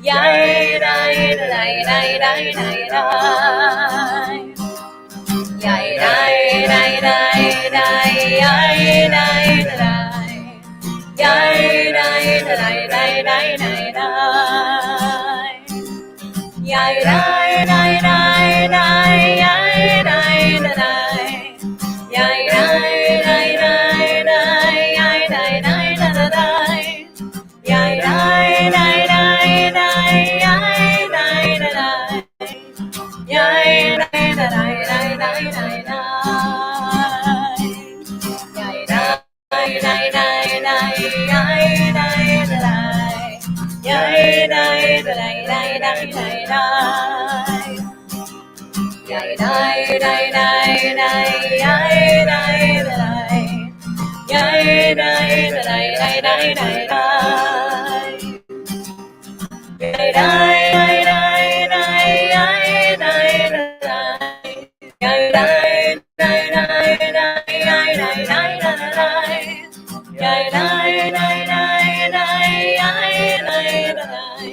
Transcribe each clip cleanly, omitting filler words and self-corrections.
Yai dai dai dai dai dai dai. Yai dai dai dai dai yai dai dai. Yai dai dai dai dai dai dai. Yai dai dai dai dai yai dai dai. Yai dai dai dai dai yai dai dai dai. Yai dai dai dai dai yai dai dai. Yai dai dai dai dai dai dai. Yai dai dai dai dai yai dai dai. Yai dai dai dai dai dai dai. Yai dai dai dai dai yai dai dai. Yai dai dai dai dai dai dai. Yai dai dai dai dai yai dai dai. Yai dai dai dai dai yai dai dai dai. Yai dai dai dai dai yai dai dai.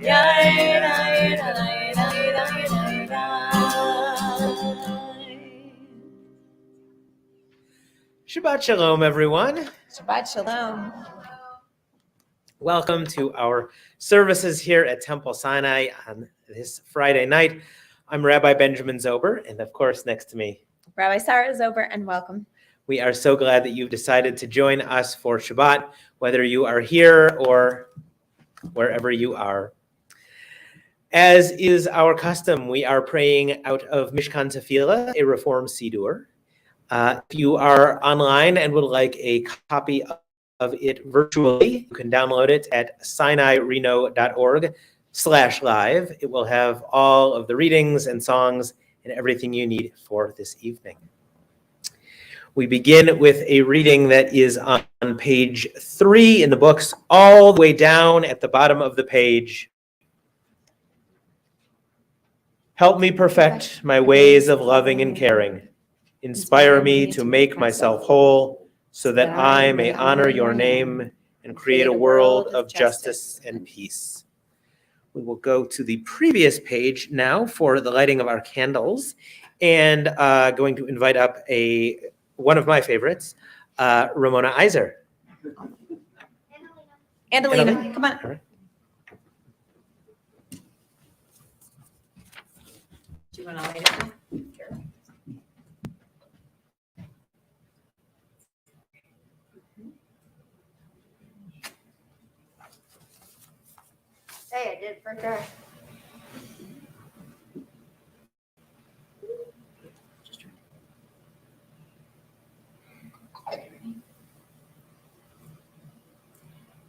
Yai dai dai dai dai dai dai. Shabbat Shalom, everyone. Shabbat Shalom. Welcome to our services here at Temple Sinai on this Friday night. I'm Rabbi Benjamin Zober, and of course, next to me, Rabbi Sarah Zober, and welcome. we are so glad that you've decided to join us for Shabbat, whether you are here or wherever you are. As is our custom, we are praying out of Mishkan Tefillah, a Reform Siddur. If you are online and would like a copy of it virtually, you can download it at sinaireno.org/live. It will have all of the readings and songs and everything you need for this evening. We begin with a reading that is on page 3 in the books, all the way down at the bottom of the page. Help me perfect my ways of loving and caring. Inspire me to make myself whole, so that I may honor your name and create a world of justice and peace. We will go to the previous page now for the lighting of our candles, and going to invite up one of my favorites, Ramona Iser. Andalina, come on. All right. Do you want to light it now? Hey, I did it for sure.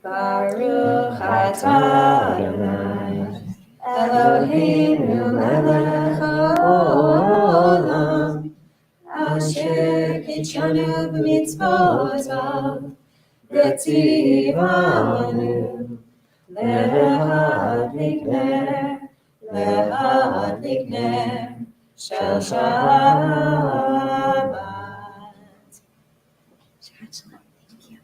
Baruch atah Adonai Eloheinu melech haolam asher kitshanu b'mitzvotav v'tzivanu להדליק נר של שבת. Thank you.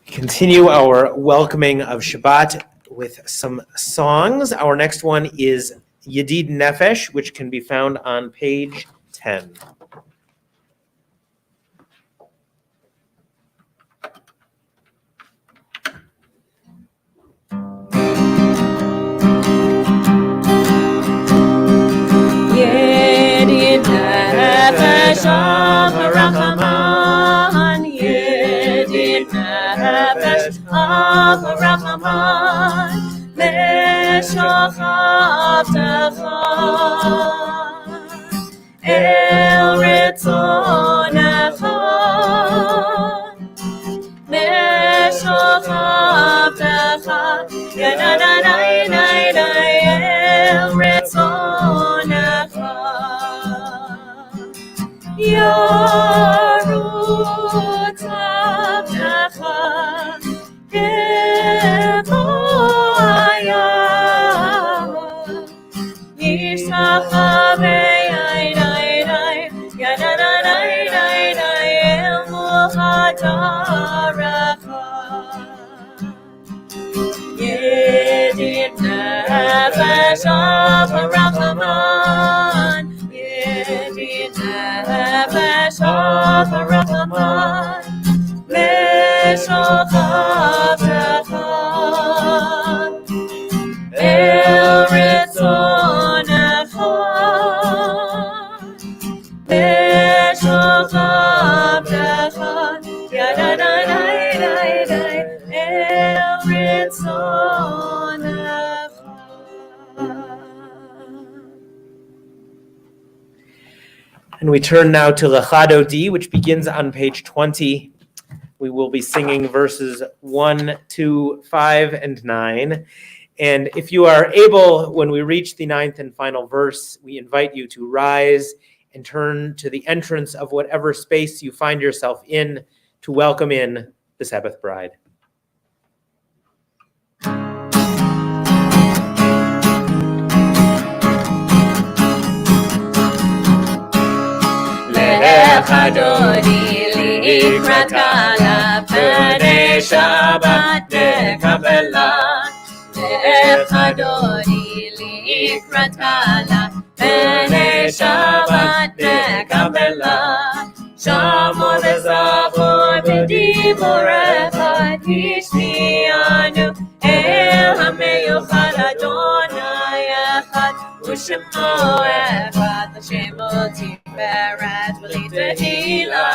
Continue our welcoming of Shabbat with some songs. Our next one is Yedid Nefesh, which can be found on page 10. Yedid Nefesh Rachaman, Yedid Nefesh Rachaman, Meshochavtecha El Ritzonecha, Meshochavtecha, Yadadadai El Ritzonecha, Yarut Avtecha, Geboaya, Yisachave. Yedid nefesh of Rachaman, Yedid nefesh of Rachaman, Leshochatecha, El Ritzonecha, Leshochatecha, Yadadadadadadad, El Ritzonecha. And we turn now to Lechado D, which begins on page 20. We will be singing verses 1, 2, 5, and 9. And if you are able, when we reach the 9th and final verse, we invite you to rise and turn to the entrance of whatever space you find yourself in to welcome in the Sabbath bride. Adoni likrat kala b'nei Shabbat nekabela. Adoni likrat kala b'nei Shabbat nekabela. Shamo v'zachor b'diborecha tishmianu el hameyuchad Adonai echad u'shemo echad l'shemo tiferet v'litehila.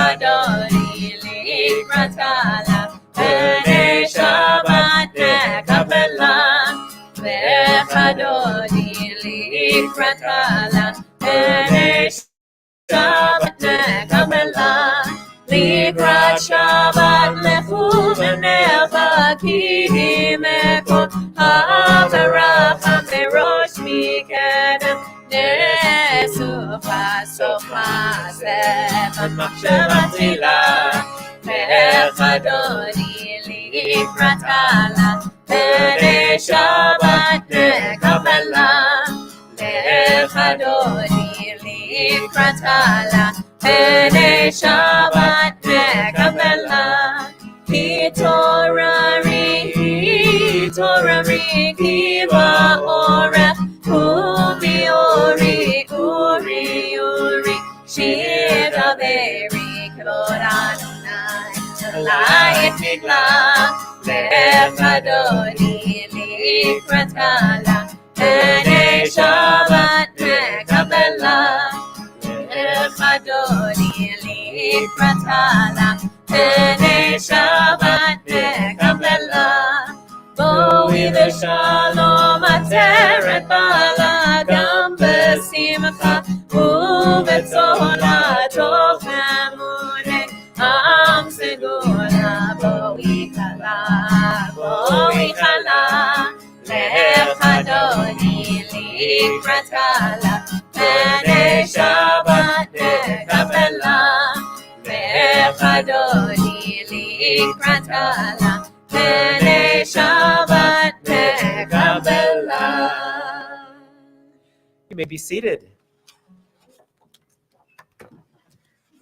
Adoni likrat kala b'nei Shabbat nekabela. Adoni likrat kala b'nei Shabbat nekabela. Likrat Shabbat lechu v'necha ki himekol ha'averacha merosh mikedem nesucha socha sevan machshavah tila. Adoni likrat kala b'nei Shabbat nekabela. Adoni likrat kala b'nei Shabbat nekabela. Ki Torah ki ba'orech umi uri shir daveri k'vod Adonai alayit nigla. Adoni likrat kala b'nei Shabbat nekabela. Adoni likrat kala b'nei Shabbat nekabela. Boi v'shalom ateret bala gam b'simcha u'b'tzola tov emunei am segula. Boi chala Adoni likrat kala b'nei Shabbat nekabela. Adoni likrat kala b'nei Shabbat nekabela. You may be seated.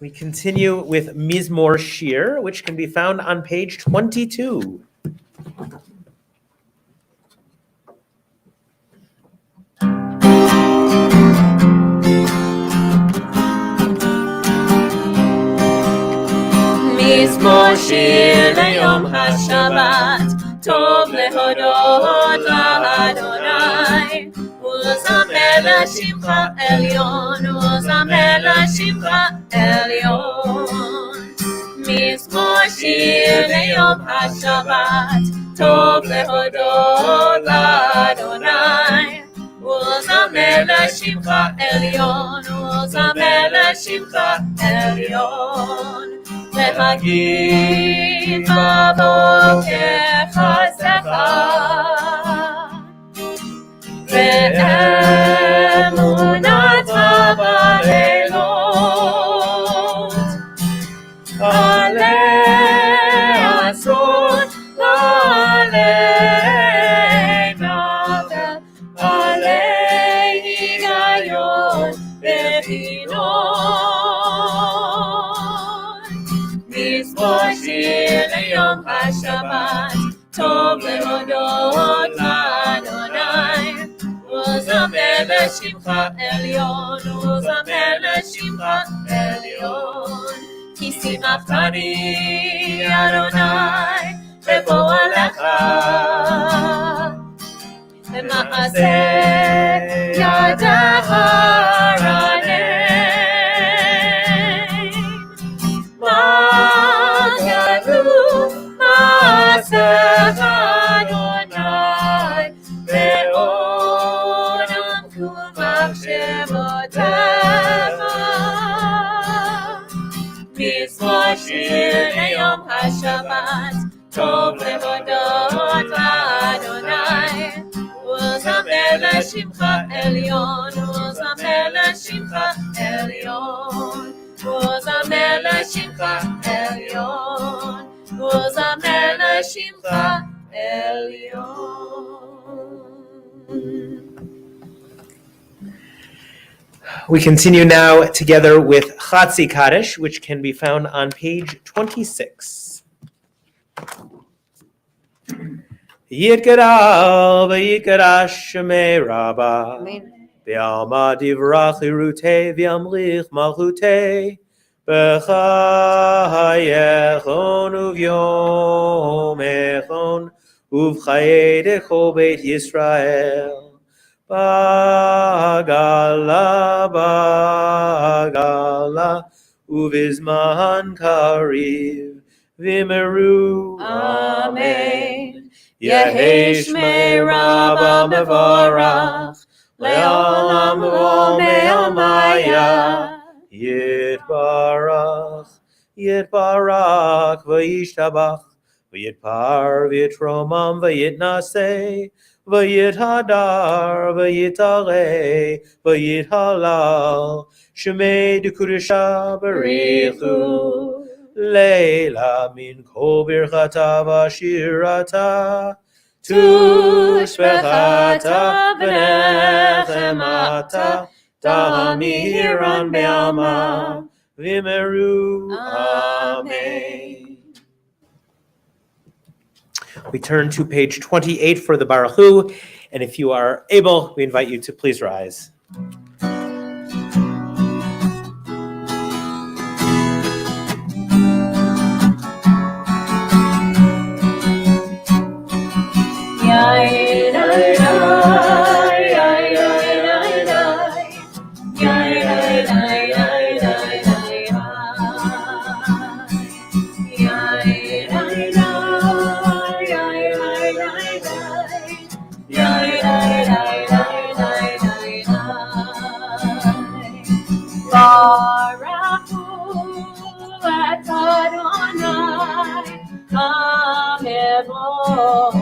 We continue with Mizmor Shir, which can be found on page 22. Mizmor Shir leyom haShabbat tov lehodot la'Adonai. Uzamer lashimcha elyon, uzamer lashimcha elyon. Mizmor Shir leyom haShabbat tov lehodot la'Adonai. Uzamer lashimcha elyon, uzamer lashimcha elyon. להגיד בבוקר חסדך ואמונתך בלילות. עלי עשרות ועלי נבל, עלי היגיון ובחינות. מזמור שיר ליום השבת, טוב להודות לאדוני. וזמר לשמך עליון, וזמר לשמך עליון. כי שימחתני אדוני בפועלך, במעשה ידך רנן. מה גדול מעשיך אדוני, בעולם כל מחשבותיך. מזמור שיר ליום השבת, טוב להודות לאדוני. וזמר לשמך עליון, וזמר לשמך עליון. וזמר לשמך עליון, וזמר לשמך עליון. We continue now together with Chatzi Kaddish, which can be found on page 26. Yitgadal v'yitgadash shemei Rabbah, v'alma divrach lirutei v'yamlich malchutei, b'chayechon uvyom echon uv'chayei dechol beit Yisrael. Bagala, bagala, uvizman kariv, vimeru, Amen. Yehi shmei Rabbah mevorach, le'olam lo me'omaya. Yitbarach, yitbarach, v'yishtabach, v'yitpar, v'yitromam, v'yitnaseh, v'yithadar, v'yitareh, v'yithalal, shemei d'kudesha barichu, leila min kol birchata v'ashirata, tushbechata v'nechemata, ta'amiran be'alma, v'meru, amen. We turn to page 28 for the Baruch Hu, and if you are able, we invite you to please rise. Baruch Adonai, Mevorach,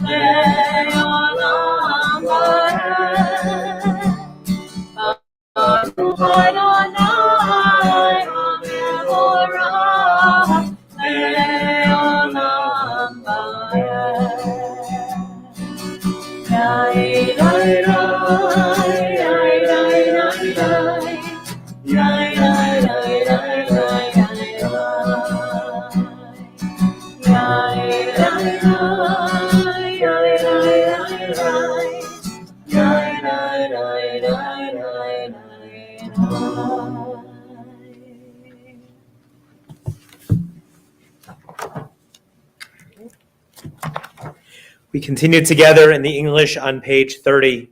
Le'olam Vaed. Baruch Adonai, Mevorach, Le'olam Vaed. Yai, yai, yai, yai, yai, yai, We continue together in the English on page 30.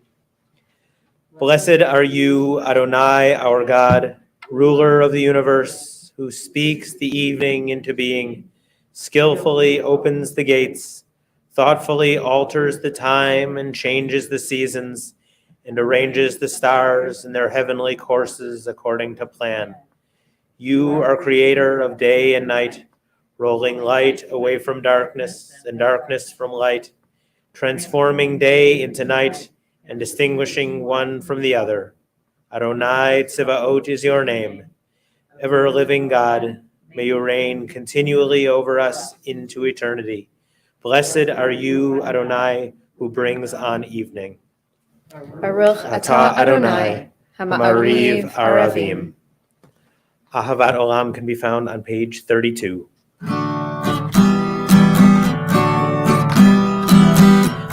Blessed are you, Adonai, our God, ruler of the universe, who speaks the evening into being, skillfully opens the gates, thoughtfully alters the time and changes the seasons, and arranges the stars in their heavenly courses according to plan. You are creator of day and night, rolling light away from darkness and darkness from light, transforming day into night and distinguishing one from the other. Adonai Tzivaot is your name. Ever-living God, may you reign continually over us into eternity. Blessed are you, Adonai, who brings on evening. Baruch atah Adonai, Hamariv Hama'ariv Aravim. Ahavat Olam can be found on page 32.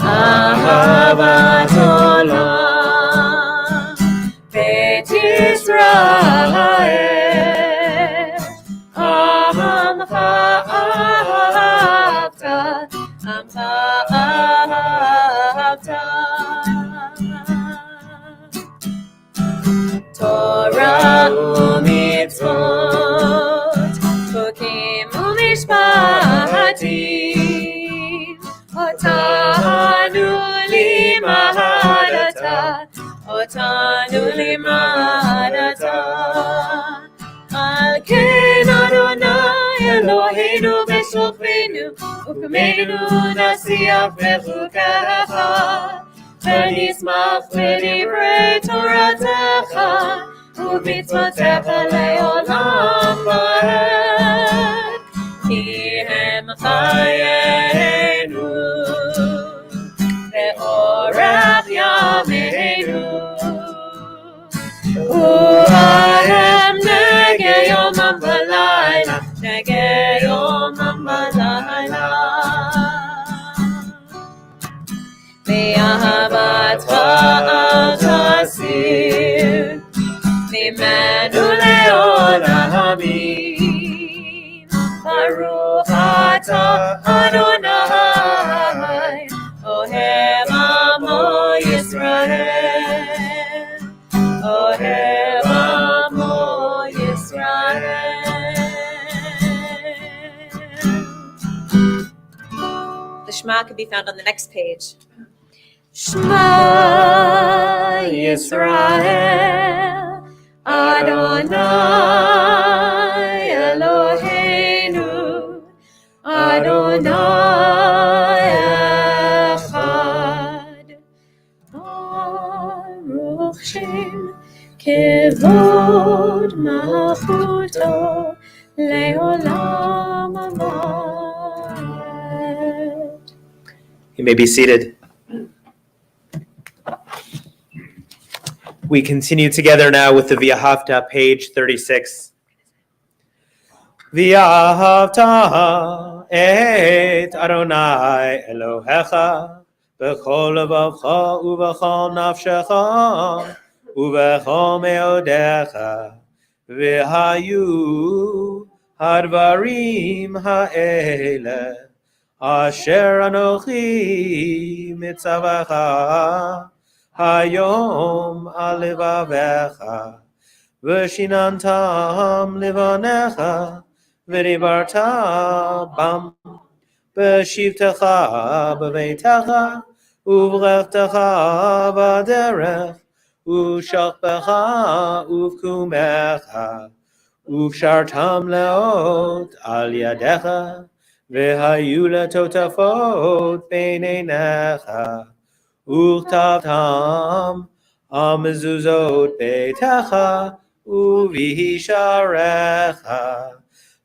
Ahavat Olam, Beit Yisrael, Amcha ahavta, Amcha ahavta. Torah u'mitzvot, Chukim u'mishpatim, Otanu limadata, Al ken Adonai Eloheinu b'shofrenu, U'kmeinu nasiach b'chukecha, V'nismach b'divrei Toratecha, U'mitzvotecha le'olam va'ed, Ki hem chayenu, Ve'orach yameinu, U'ahem negei yomam v'layla, Negei yomam v'layla. Me'ahavatcha al tasir, Mimenu le'olamim, Baruch atah Adonai, Ohev amo Yisrael, Ohev amo Yisrael. The Shema can be found on the next page. Shema Yisrael, Adonai Eloheinu, Adonai Echad. Baruch Shem Kevod Malchuto Leolam Amed. You may be seated. We continue together now with the V'ahavta, page 36. V'ahavta et Adonai Elohecha b'chol levavcha u'b'chol nafshecha u'b'chol me'odecha v'hayu hadvarim ha'ele asher anochi mitzavacha Hayom alevavecha, v'shinantam livanecha, v'dibarta bam, v'shivtecha b'veitecha, u'v'rechtecha b'derech, u'shachbecha u'vkumecha, u'kshartam leot al yadecha, v'hayu letotafot b'neinecha, Uchtavtam amezuzot beitecha uvisharecha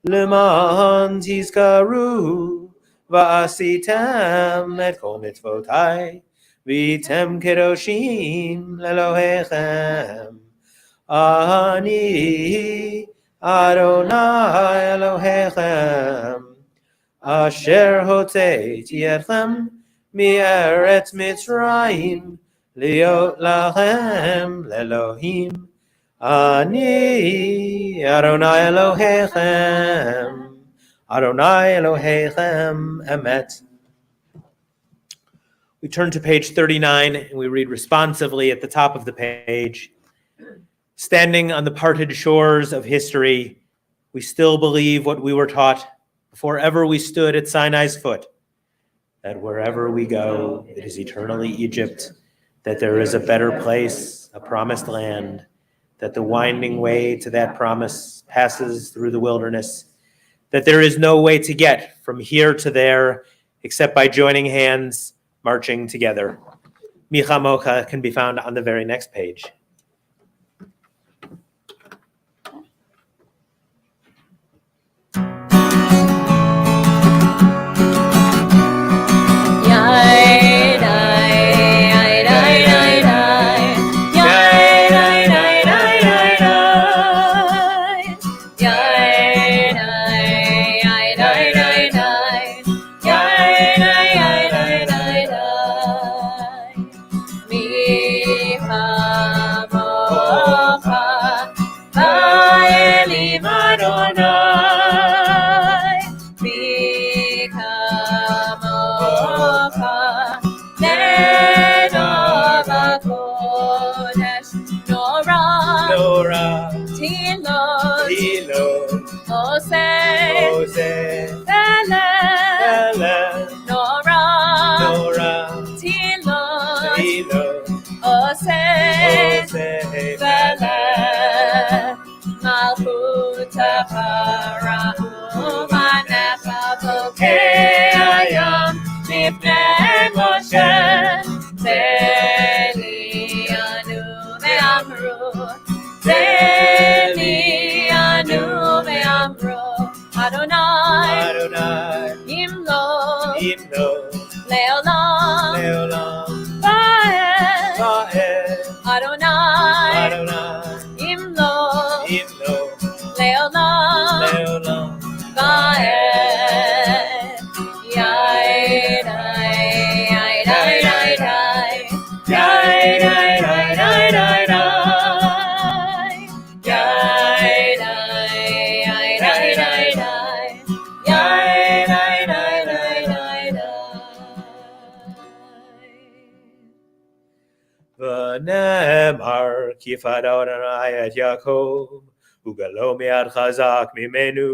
leman tizkaru va'asitem et kol mitzvotai v'tem kedoshim lelohechem ani Adonai Elohechem asher hoteti etchem Mi'eretz Mitzrayim, liot lachem lelohim, ani Adonai Elohechem, Adonai Elohechem emet. We turn to page 39 and we read responsively at the top of the page. Standing on the parted shores of history, we still believe what we were taught before ever we stood at Sinai's foot, that wherever we go, it is eternally Egypt, that there is a better place, a promised land, that the winding way to that promise passes through the wilderness, that there is no way to get from here to there except by joining hands, marching together. Micha Mocha can be found on the very next page. Yai, dai, Adonai, Bikamocha, Nenor Bakodesh, Nora, Tilot, Mose, Bele, Nora, Tilot, Mose, Bele, Malchuta Para'u, Manecha Bokeyayam, Mipnei Moshe, Zelianu Me'amru, Zelianu Me'amru, Adonai, Imlo, Leolam, Ba'ed, Adonai, Imlo, Leolam, Ba'ed, Yai-dai, Yai-dai-dai-dai, Yai-dai-dai-dai-dai, Yai-dai, Yai-dai-dai-dai, Yai-dai-dai-dai-dai. V'nemar ki fad Adonai et Yaakov, ugalo mi'ad chazak mimenu,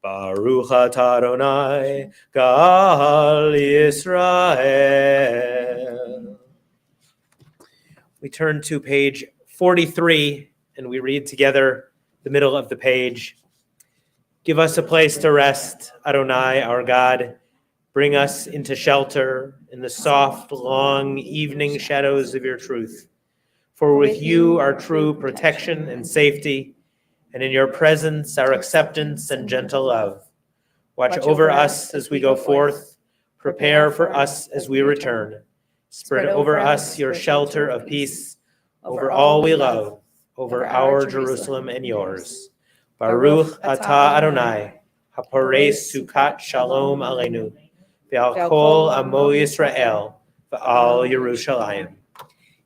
baruch atah Adonai, Gal Yisrael. We turn to page 43, and we read together the middle of the page. Give us a place to rest, Adonai, our God. Bring us into shelter in the soft, long evening shadows of your truth. For with you are true protection and safety, and in your presence our acceptance and gentle love. Watch over us as we go forth. Prepare for us as we return. Spread over us your shelter of peace, over all we love, over our Jerusalem and yours. Baruch atah Adonai, hapores sukat shalom aleinu, ve'al kol amo Yisrael, ve'al Yerushalayim.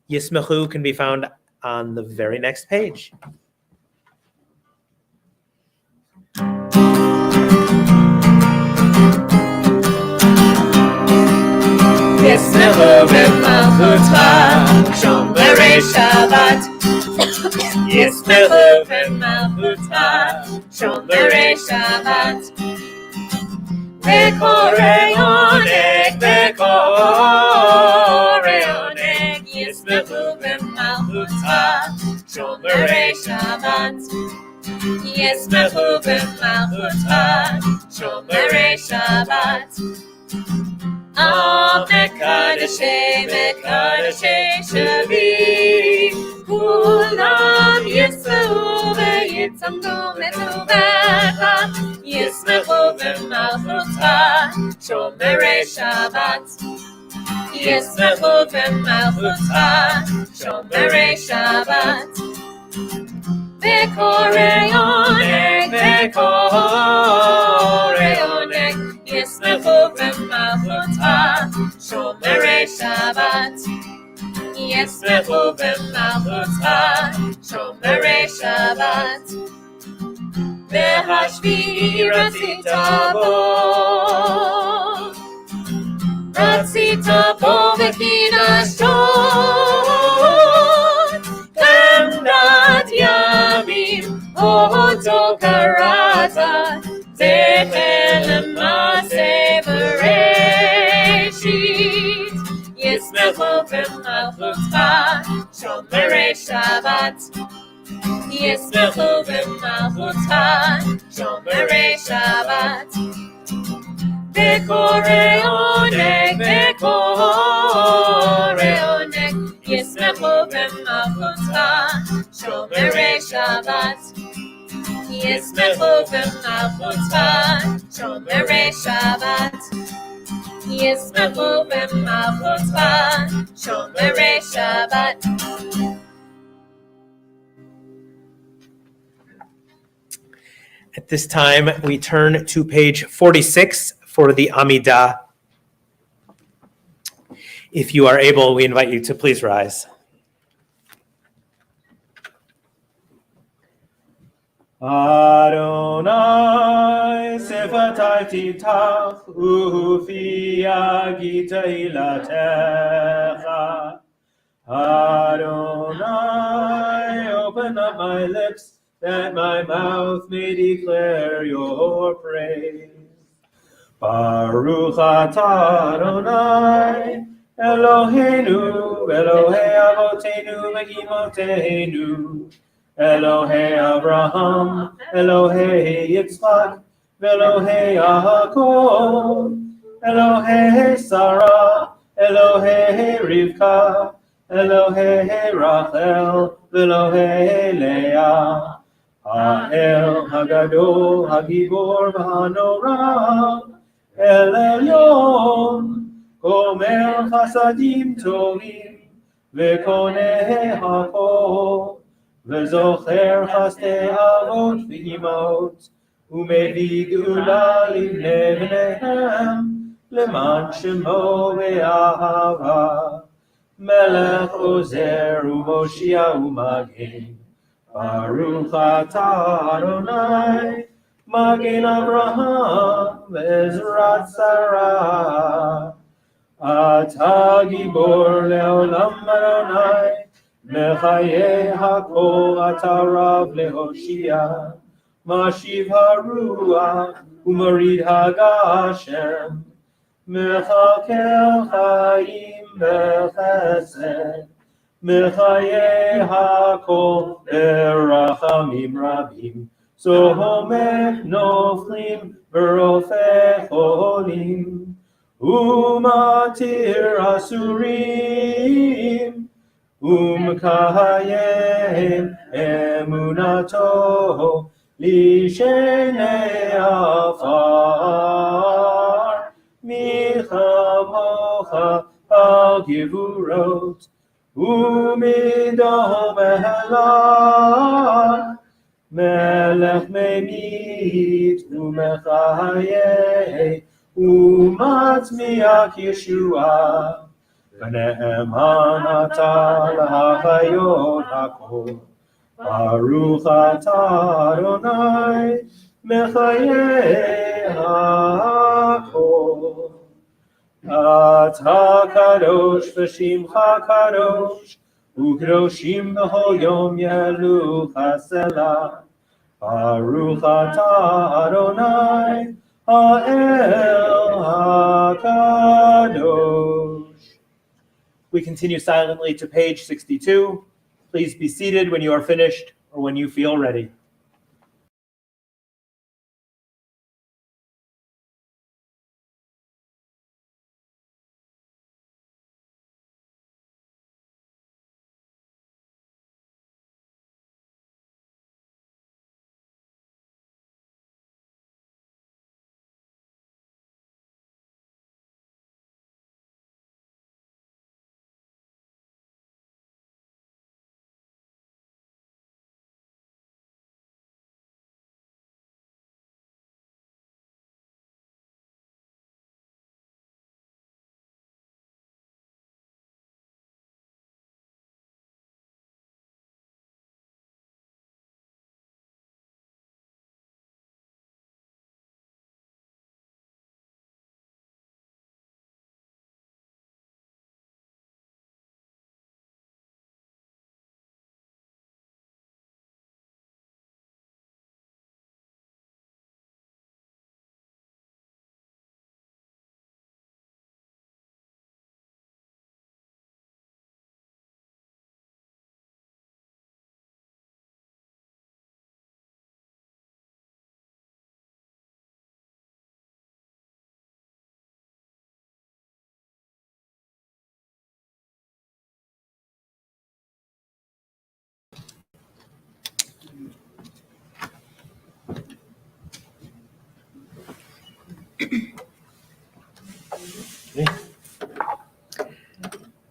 Yismechu can be found on the very next page. Yismechu b'malchutcha, shomerei Shabbat. Yismechu b'malchutcha, shomerei Shabbat. Bekorei oneg, Yismechu b'malchutcha, shomerei Shabbat. Yismechu b'malchutcha, shomerei Shabbat. Mekadeshei Shavi, Kulam Yismechu v'yitzamdu metuvecha, Yismechu b'malchutcha, shomerei Shabbat. Yismechu b'malchutcha, shomerei Shabbat. Bekorei oneg, Yismechu b'malchutcha, shomerei Shabbat. Yismechu b'malchutcha, shomerei Shabbat. V'hashvi'i ratzita bo v'kinashtot, Emdat yamim oto karata, Zecher l'maseh b'reshit. Yismechu b'malchutcha, shomerei Shabbat. Yismechu b'malchutcha, shomerei Shabbat. Bekorei oneg, Yismechu b'malchutcha, shomerei Shabbat. Yismechu b'malchutcha, shomerei Shabbat. Yismechu b'malchutcha, shomerei Shabbat. At this time, we turn to page 46 for the Amidah. If you are able, we invite you to please rise. Adonai sefatai titach ufi agita ilatecha. Adonai, open up my lips, that my mouth may declare your praise. Baruch atah Adonai, Eloheinu, Elohei Avotenu v'Imotenu, Elohei Abraham, Elohei Yitzchak, Elohei Yaakov, Elohei Sarah, Elohei Rivka, Elohei Rachel, Elohei Leah, Ha'el Hagadol Hagibor V'Hanora, El Elyon, Gomer Chasadim Tovim, V'Koneh HaKol, V'Zocher Chastei Avot V'Imot, U'Mevi Geula Livnei Bneihem, Leman Shemo V'Ahava, Melech Ozer U'Moshia U'Magen, Baruch atah Adonai, Magen Avraham, Ezrat Sarah. Atah Gibor Leolam Adonai, Mechaye Hakol Atah Rav Lehoshia, Mashiv Haruach, Umarid Hagashem, Mechakel Chaim Bechesed, Mechaye Hakol Berachamim Rabim, Sohomek Noflim Berofeh Cholim, Umatir Asurim, Umkayem Emunato, Lishenei Afar, Michamocha Al Givurot, Umido Mehelah, Melech Memit Umechaye, Umatzmiach Yeshua, V'ne'eman atah l'hachayot hakol, Baruch atah Adonai, Mechaye hakol. Atah kadosh v'shimcha kadosh, U'kedoshim b'chol yom yelucha selah. Baruch atah Adonai, Ha'el HaKadosh. We continue silently to page 62. Please be seated when you are finished or when you feel ready.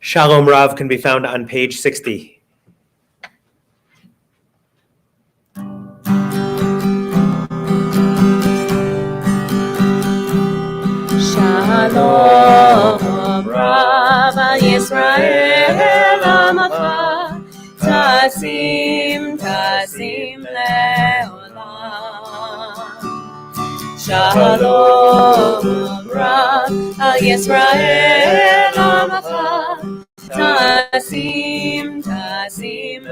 Shalom Rav can be found on page 60. Shalom Rav Yisrael Amcha, Tasim Leolam. Shalom Rav Al Yisrael Amacha Tasim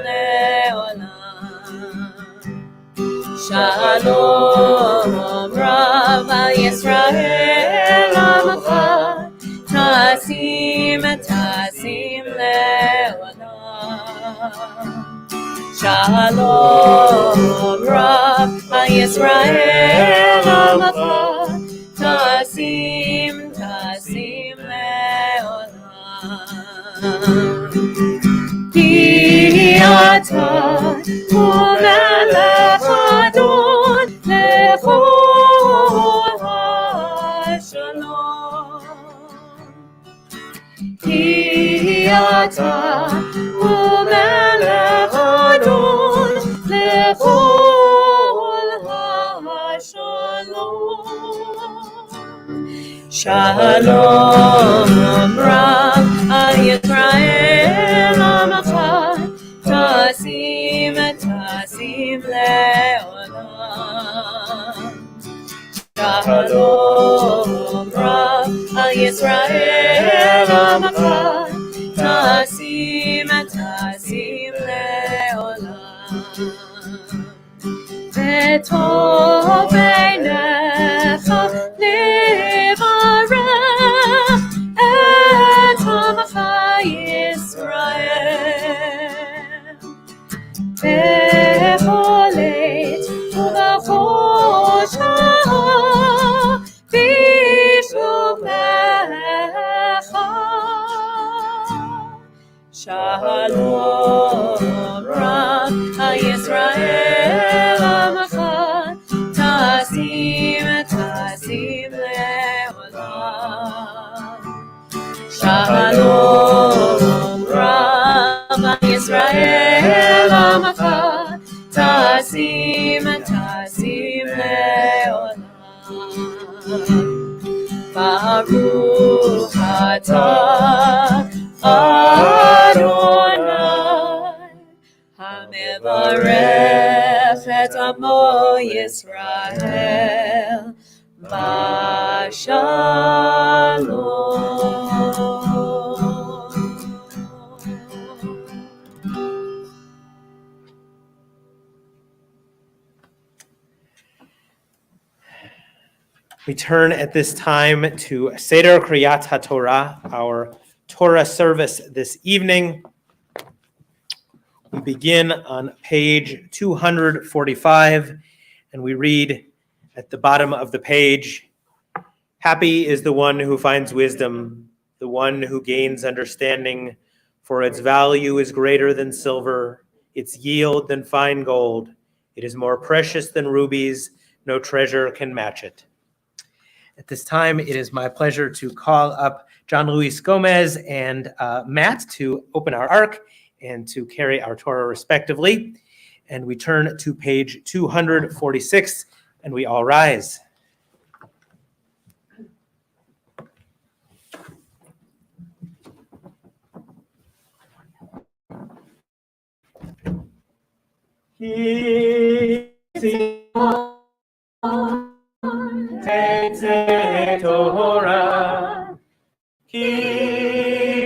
Leolam. Shalom Rav Al Yisrael Amacha Tasim Leolam. Shalom Rav Al Yisrael Amacha Tasim Leolam. Ki ata umelech Adon lechol hashalom. Ki ata umelech Adon lechol hashalom. Shalom Rav Al Yisrael Amacha Tasim Leolam. Shalom Rav Al Yisrael Amacha Tasim Leolam. V'tov einecha levarech et Amacha Yisrael. Becholet ubachosha b'shumecha. Shalom Rav Al Yisrael Amacha Tasim Leolam. Shalom Rav Al Yisrael Amacha Tasim Leolam. Baruch atah Adonai Hamevarech et amo Yisrael Bashalom. We turn at this time to Seder Kriyat HaTorah, our Torah service this evening. We begin on page 245, and we read at the bottom of the page, "Happy is the one who finds wisdom, the one who gains understanding, for its value is greater than silver, its yield than fine gold. It is more precious than rubies, no treasure can match it." At this time, it is my pleasure to call up John Luis Gomez and Matt to open our ark and to carry our Torah respectively. And we turn to page 246, and we all rise. Tetzei Torah, Ki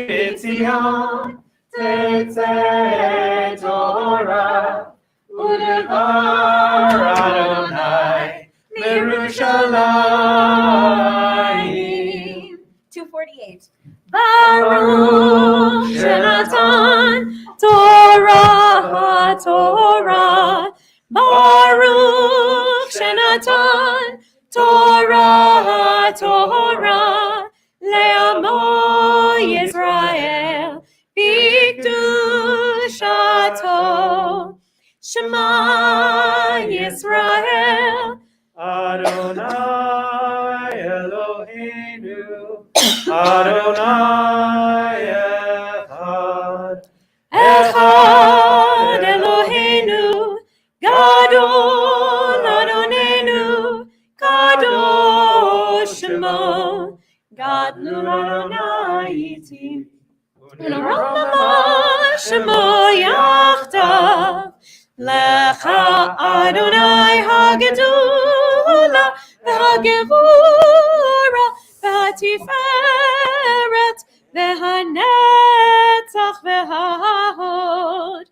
B'Tzion, Tetzei Torah, U'Devar Adonai, Yerushalayim. 248. Baruch Shenatan Torah HaTorah, Baruch Shenatan Torah HaTorah, Le'amo Yisrael, B'kedushato, Shema Yisrael, Adonai Eloheinu, Adonai Echad, Echad Eloheinu, Gadol Adonenu, Kadosh Shemo, Gadol Adonai Iti, L'Rama Shemo Yachdav, Lecha Adonai hagedula v'hagevura v'hatiferet v'hanetzach v'hahod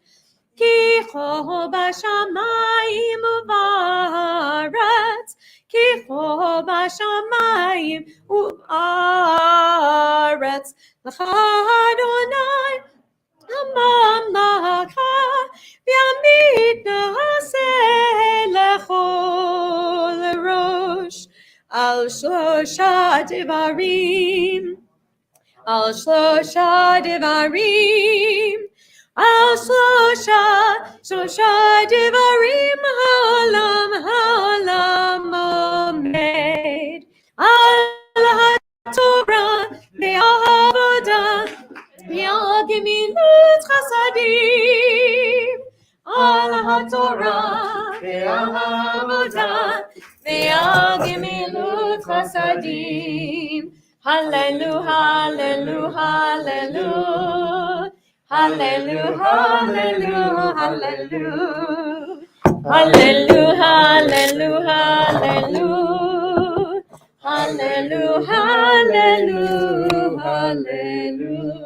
ki cho b'shamayim u'ba'aretz ki cho b'shamayim u'ba'aretz Lecha Adonai הממלכה והמתנשא לכל ראש על שלושה דברים על שלושה דברים על שלושה דברים העולם עומד על התורה והעבודה גמילות חסדים על התורה והעבודה גמילות חסדים הללו הללו הללו הללו הללו הללו הללו הללו הללו הללו הללו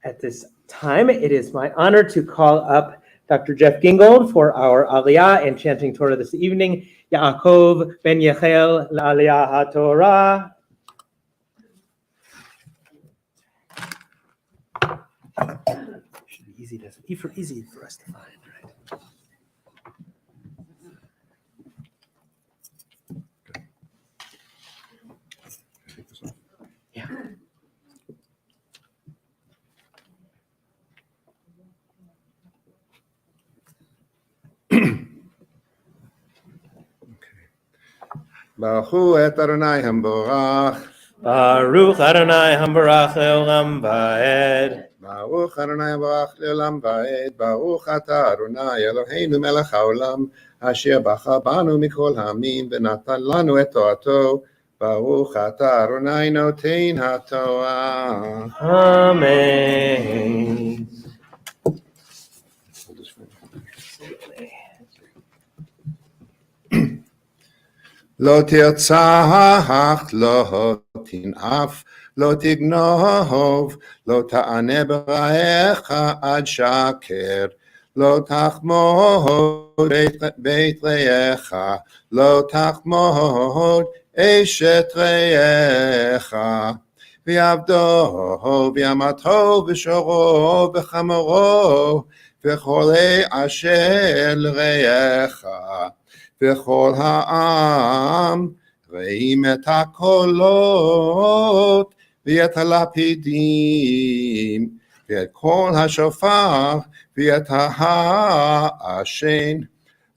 At this time, it is my honor to call up Dr. Jeff Gingold for our Aliyah and chanting Torah this evening. Yaakov ben Yechel l'Aliyah HaTorah. Should be easy for us to find, right? Yeah. Baruch hu et Adonai hamborach. Baruch Adonai hambarach le'olam va'ed. Baruch Adonai hamborach le'olam va'ed. Baruch ata Adonai Eloheinu melech haolam asher bacha banu mikol ha'amim v'natan lanu et torato. Baruch ata Adonai notein haTorah. Amen. לא תרצח, לא תנאף, לא תגנוב, לא תענה ברעך עד שקר, לא תחמוד בית רעך, לא תחמוד אשת רעך, ויעבדו וימתו ושורו וחמורו, וכל אשר לרעך. וכל העם רואים את הקולות ואת הלפידים ואת כל השופר ואת העשן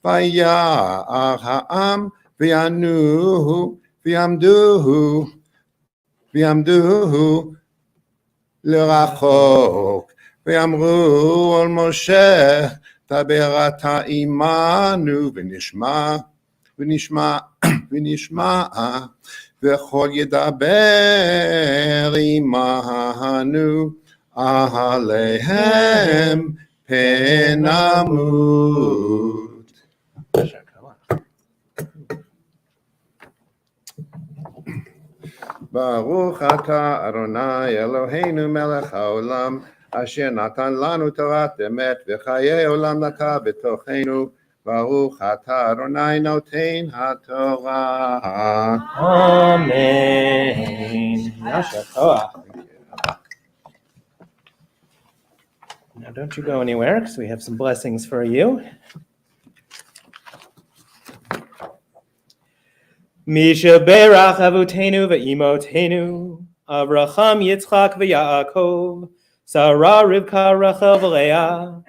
וירא העם ויעמדו לרחוק ואמרו על משה דבר אתה עמנו ונשמע וכל ידבר עמנו עליהם פן נמות. ברוך אתה אדוני אלוהינו מלך העולם אשר נתן לנו תורת אמת וחיי עולם נטע בתוכנו. ברוך אתה אדוני נותן התורה. Amen. Yasher Koach. Now don't you go anywhere because we have some blessings for you. Misha berach avotenu ve'imotenu Avraham Yitzchak ve'Yaakov Sarah Rivka Rachel v'Leah.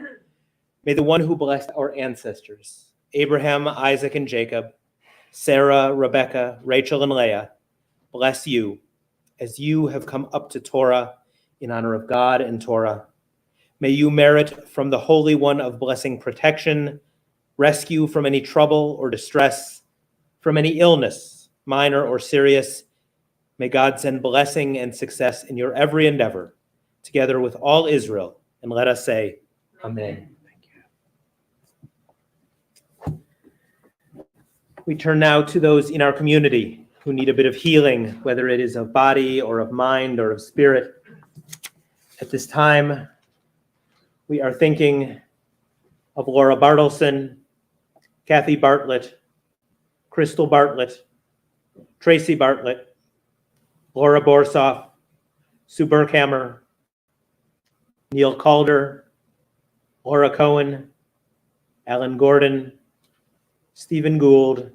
May the one who blessed our ancestors, Abraham, Isaac, and Jacob, Sarah, Rebecca, Rachel, and Leah, bless you as you have come up to Torah in honor of God and Torah. May you merit from the Holy One of blessing protection, rescue from any trouble or distress, from any illness, minor or serious, May God send blessing and success in your every endeavor, together with all Israel. And let us say, Amen. Thank you. We turn now to those in our community who need a bit of healing, whether it is of body or of mind or of spirit. At this time, we are thinking of Laura Bartleson, Kathy Bartlett, Crystal Bartlett, Tracy Bartlett, Laura Borsoff, Sue Berkhammer, Neil Calder, Laura Cohen, Alan Gorden, Stephen Gould,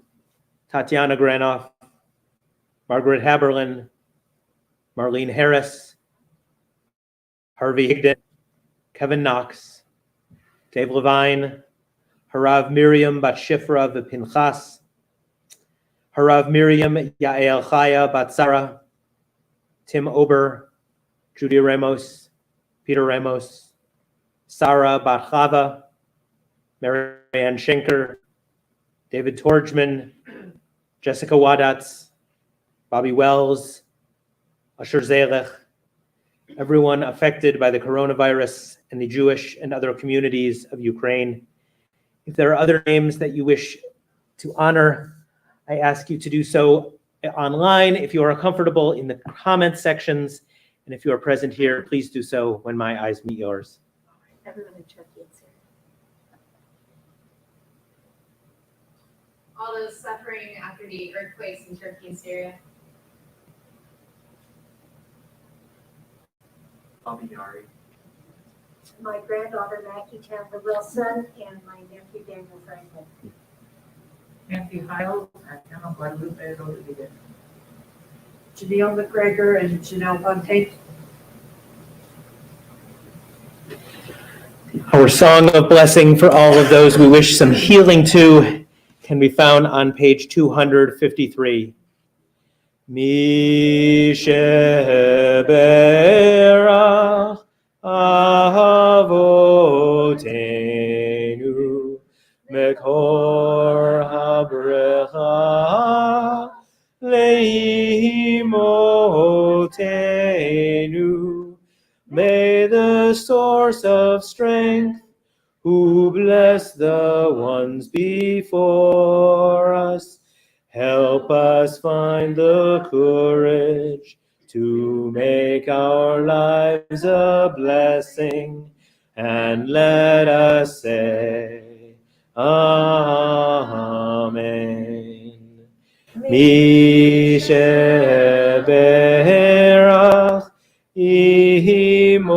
Tatiana Granoff, Margaret Haberlin, Marlene Harris, Harvey Higdon, Kevin Knox, Dave Levine, Harav Miriam Bat Shifra V'Pinchas, Harav Miriam Yael Chaya Bat Sarah, Tim Ober, Judy Ramos, Peter Ramos, Sarah Bat Chava, Mary Ann Schenker, David Torgman, Jessica Wadatz, Bobby Wells, Asher Zelech, everyone affected by the coronavirus and the Jewish and other communities of Ukraine. If there are other names that you wish to honor, I ask you to do so online if you are comfortable in the comment sections. And if you are present here, please do so when my eyes meet yours. Everyone in Turkey and Syria. All those suffering after the earthquakes in Turkey and Syria. My granddaughter Maggie Chandler Wilson and my nephew Daniel Franklin. Matthew Heil, Anna Guadalupe Rodriguez. Janelle McGregor and Janelle Fontaine. Our song of blessing for all of those we wish some healing to can be found on page 253. Mi sheberach avotenu mekor habrecha leimotenu. May the source of strength, who bless the ones before us, help us find the courage to make our lives a blessing, and let us say, Amen. Mi sheberach imotenu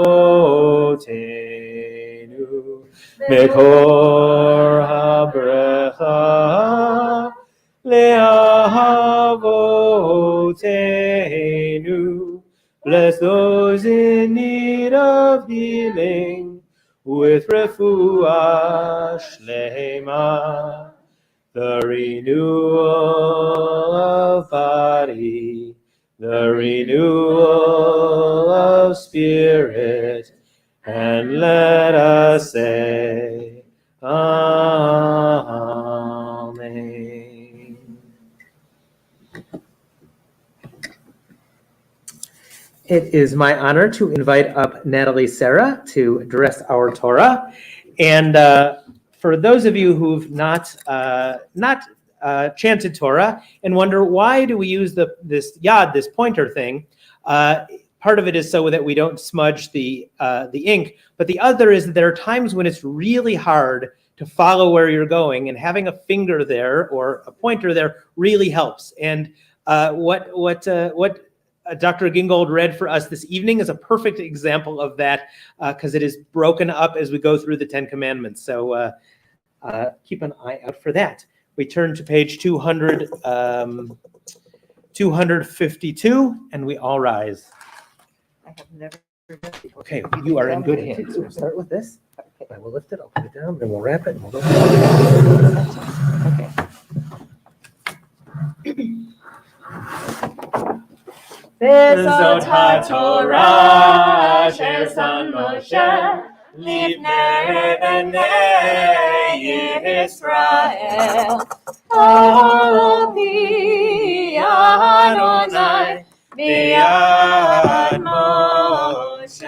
mekor habrecha le'avotenu. Bless those in need of healing with refuah shlema, the renewal of body, the renewal of spirit, and let us say, Amen. It is my honor to invite up Natalie Sarah to address our Torah. And for those of you who've not chanted Torah and wonder why do we use this yad, this pointer thing, part of it is so that we don't smudge the ink, but the other is that there are times when it's really hard to follow where you're going, and having a finger there or a pointer there really helps. And what Dr. Gingold read for us this evening is a perfect example of that, because it is broken up as we go through the Ten Commandments. So keep an eye out for that. We turn to page 252, and we all rise. I have never. Okay, you are in good hands. We'll start with this. I will lift it, I'll put it down, then we'll wrap it, and we'll go. Okay. Vezot HaTorah asher son Moshe lifnei bnei Yisrael al pi Adonai Biyad Moshe.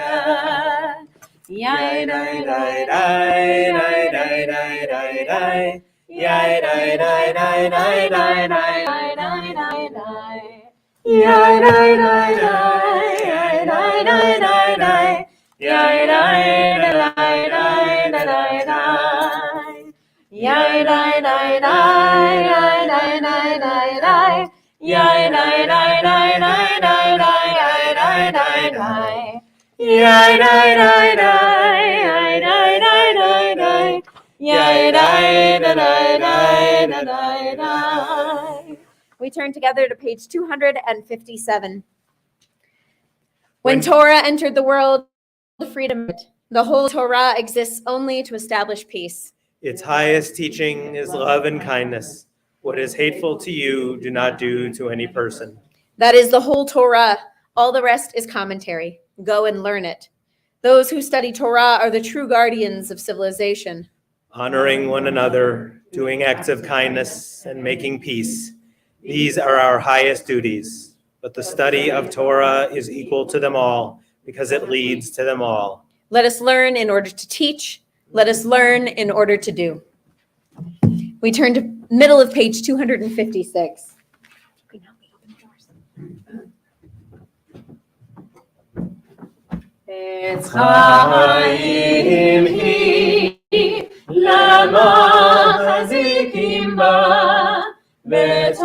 Yai dai dai dai dai dai dai dai dai. Yai dai dai dai dai dai dai dai dai dai. Yai dai dai dai yai dai dai dai dai. Yai dai dai dai dai dai dai. Yai dai dai dai yai dai dai dai dai. Yai dai dai dai dai dai dai yai dai dai dai. Yai dai dai dai yai dai dai dai dai. Yai dai dai dai dai dai dai. We turn together to page 257. When Torah entered the world, freedom, the whole Torah exists only to establish peace. Its highest teaching is love and kindness. What is hateful to you, do not do to any person. That is the whole Torah. All the rest is commentary. Go and learn it. Those who study Torah are the true guardians of civilization. Honoring one another, doing acts of kindness, and making peace. These are our highest duties. But the study of Torah is equal to them all because it leads to them all. Let us learn in order to teach. Let us learn in order to do. We turn to middle of page 256. Etz chaim hi lamachazikim ba betomchecha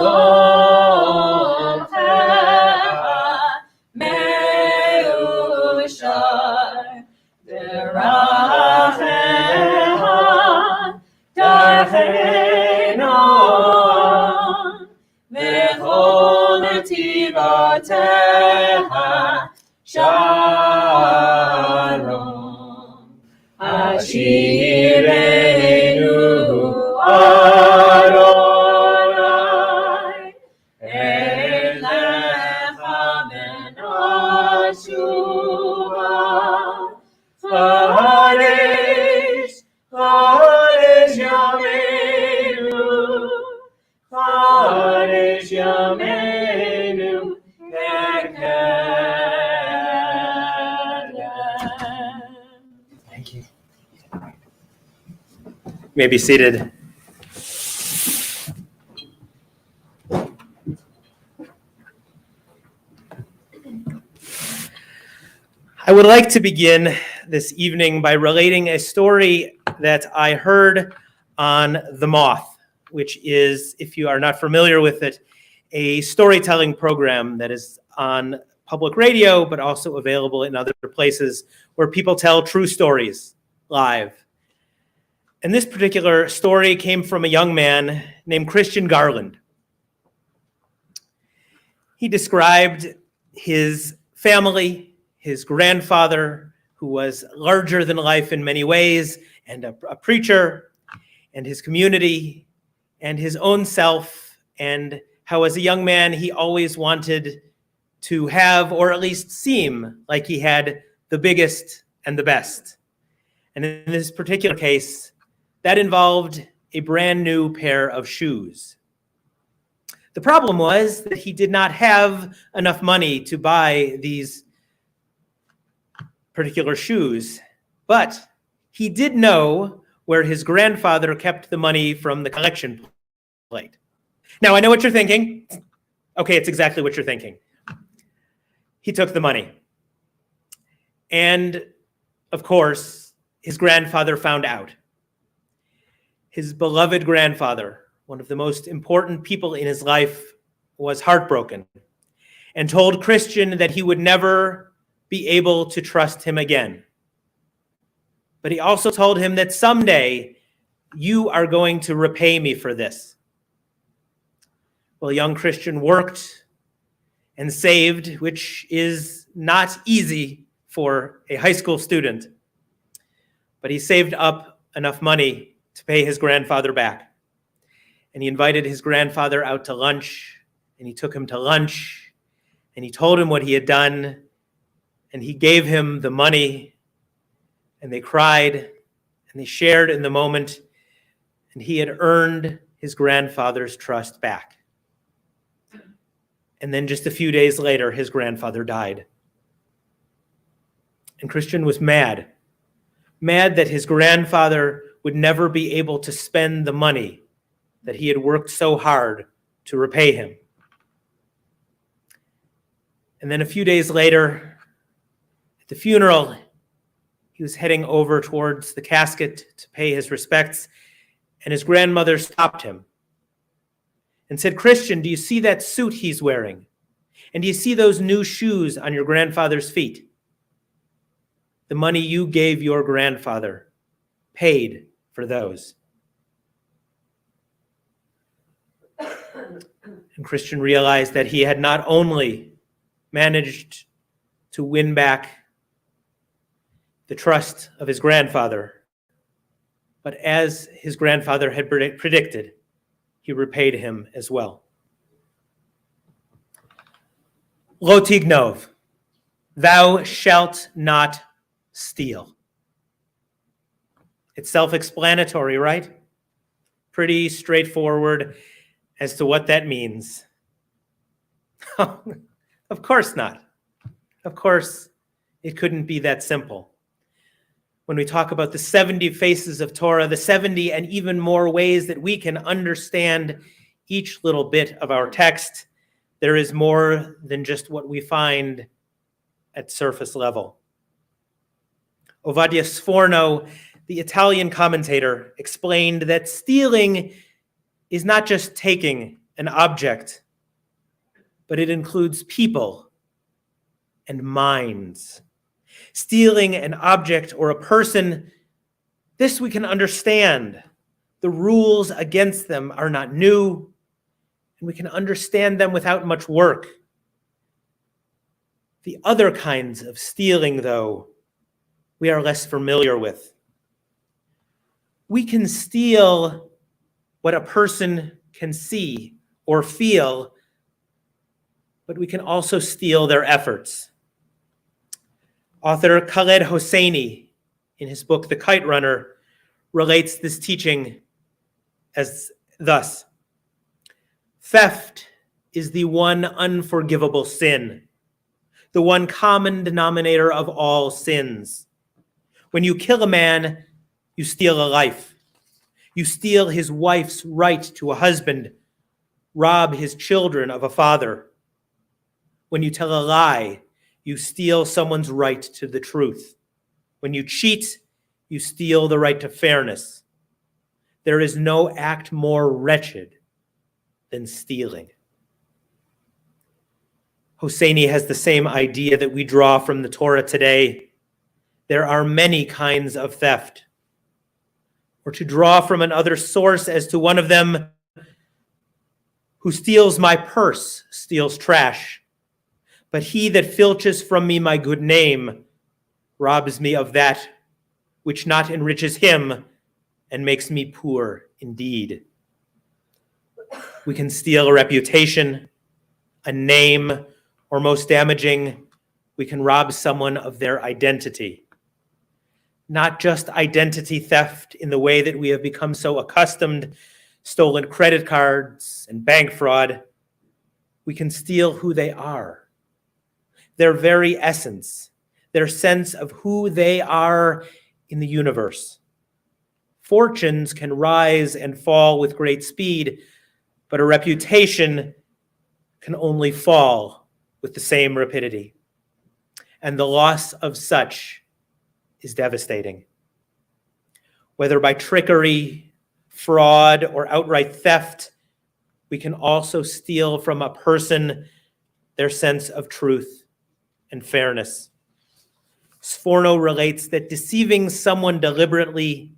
meushar derachecha darcheno v'chol netivatecha Shalom, Ashirenu Adonai, Elecha benashuva, Chadesh, Chadesh Yameinu, Chadesh Yameinu, Thank you. You may be seated. I would like to begin this evening by relating a story that I heard on The Moth, which is, if you are not familiar with it, a storytelling program that is on public radio, but also available in other places where people tell true stories live. And this particular story came from a young man named Christian Garland. He described his family, his grandfather, who was larger than life in many ways, and a preacher, and his community, and his own self, and how as a young man he always wanted to have, or at least seem like he had the biggest and the best. And in this particular case, that involved a brand new pair of shoes. The problem was that he did not have enough money to buy these particular shoes, but he did know where his grandfather kept the money from the collection plate. Now, I know what you're thinking. Okay, it's exactly what you're thinking. He took the money. And, of course, his grandfather found out. His beloved grandfather, one of the most important people in his life, was heartbroken and told Christian that he would never be able to trust him again. But he also told him that someday you are going to repay me for this. Well, young Christian worked and saved, which is not easy for a high school student. But he saved up enough money to pay his grandfather back. And he invited his grandfather out to lunch, and he took him to lunch, and he told him what he had done, and he gave him the money, and they cried, and they shared in the moment, and he had earned his grandfather's trust back. And then just a few days later, his grandfather died. And Christian was mad that his grandfather would never be able to spend the money that he had worked so hard to repay him. And then a few days later, at the funeral, he was heading over towards the casket to pay his respects, and his grandmother stopped him and said, "Christian, do you see that suit he's wearing? And do you see those new shoes on your grandfather's feet? The money you gave your grandfather paid for those." And Christian realized that he had not only managed to win back the trust of his grandfather, but as his grandfather had predicted, he repaid him as well. Lo tignov, thou shalt not steal. It's self-explanatory, right? Pretty straightforward as to what that means. Of course not. Of course, it couldn't be that simple. When we talk about the 70 faces of Torah, the 70 and even more ways that we can understand each little bit of our text, there is more than just what we find at surface level. Ovadia Sforno, the Italian commentator, explained that stealing is not just taking an object, but it includes people and minds. Stealing an object or a person, this we can understand. The rules against them are not new, and we can understand them without much work. The other kinds of stealing, though, we are less familiar with. We can steal what a person can see or feel, but we can also steal their efforts. Author Khaled Hosseini, in his book, The Kite Runner, relates this teaching as thus: theft is the one unforgivable sin, the one common denominator of all sins. When you kill a man, you steal a life. You steal his wife's right to a husband, rob his children of a father. When you tell a lie, you steal someone's right to the truth. When you cheat, you steal the right to fairness. There is no act more wretched than stealing. Hosseini has the same idea that we draw from the Torah today. There are many kinds of theft. Or to draw from another source as to one of them, who steals my purse steals trash, but he that filches from me my good name robs me of that which not enriches him and makes me poor indeed. We can steal a reputation, a name, or most damaging, we can rob someone of their identity. Not just identity theft in the way that we have become so accustomed, stolen credit cards and bank fraud. We can steal who they are, their very essence, their sense of who they are in the universe. Fortunes can rise and fall with great speed, but a reputation can only fall with the same rapidity. And the loss of such is devastating. Whether by trickery, fraud, or outright theft, we can also steal from a person their sense of truth and fairness. Sforno relates that deceiving someone deliberately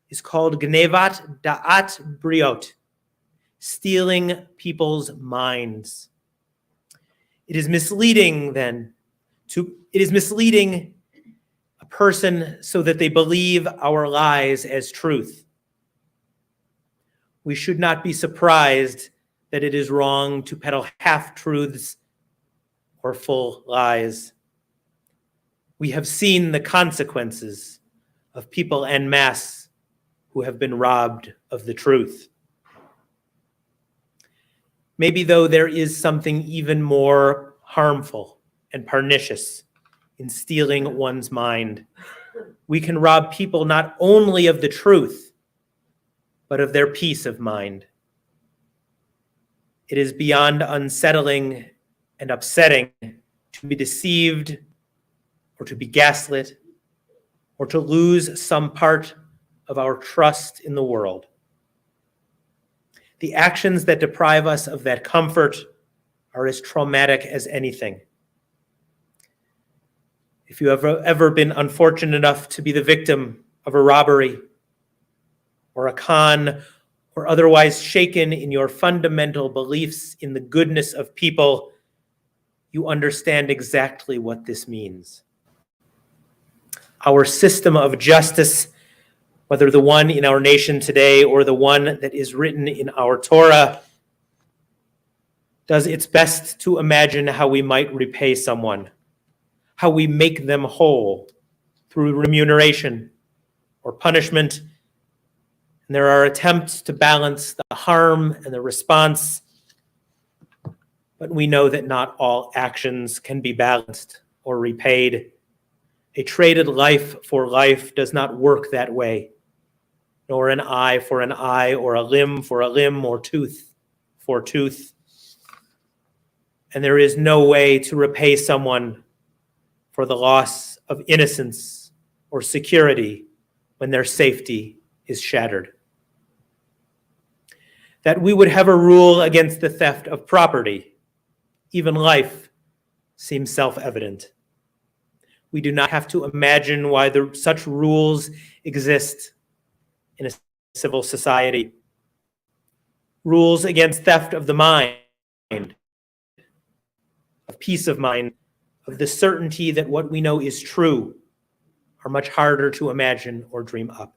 is called gnevat da'at briot, stealing people's minds. It is misleading a person so that they believe our lies as truth. We should not be surprised that it is wrong to peddle half-truths or full lies. We have seen the consequences of people en masse who have been robbed of the truth. Maybe, though, there is something even more harmful and pernicious in stealing one's mind. We can rob people not only of the truth, but of their peace of mind. It is beyond unsettling and upsetting to be deceived or to be gaslit or to lose some part of our trust in the world. The actions that deprive us of that comfort are as traumatic as anything. If you have ever been unfortunate enough to be the victim of a robbery or a con, or otherwise shaken in your fundamental beliefs in the goodness of people, you understand exactly what this means. Our system of justice, whether the one in our nation today or the one that is written in our Torah, does its best to imagine how we might repay someone, how we make them whole through remuneration or punishment. And there are attempts to balance the harm and the response, but we know that not all actions can be balanced or repaid. A traded life for life does not work that way, nor an eye for an eye, or a limb for a limb, or tooth for tooth. And there is no way to repay someone for the loss of innocence or security when their safety is shattered. That we would have a rule against the theft of property, even life, seems self-evident. We do not have to imagine why such rules exist in a civil society. Rules against theft of the mind, of peace of mind, of the certainty that what we know is true, are much harder to imagine or dream up.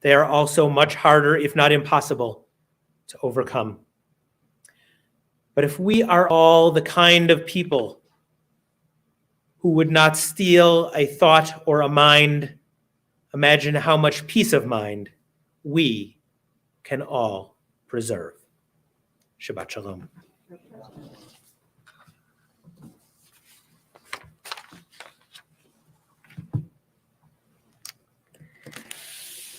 They are also much harder, if not impossible, to overcome. But if we are all the kind of people who would not steal a thought or a mind, imagine how much peace of mind we can all preserve. Shabbat Shalom.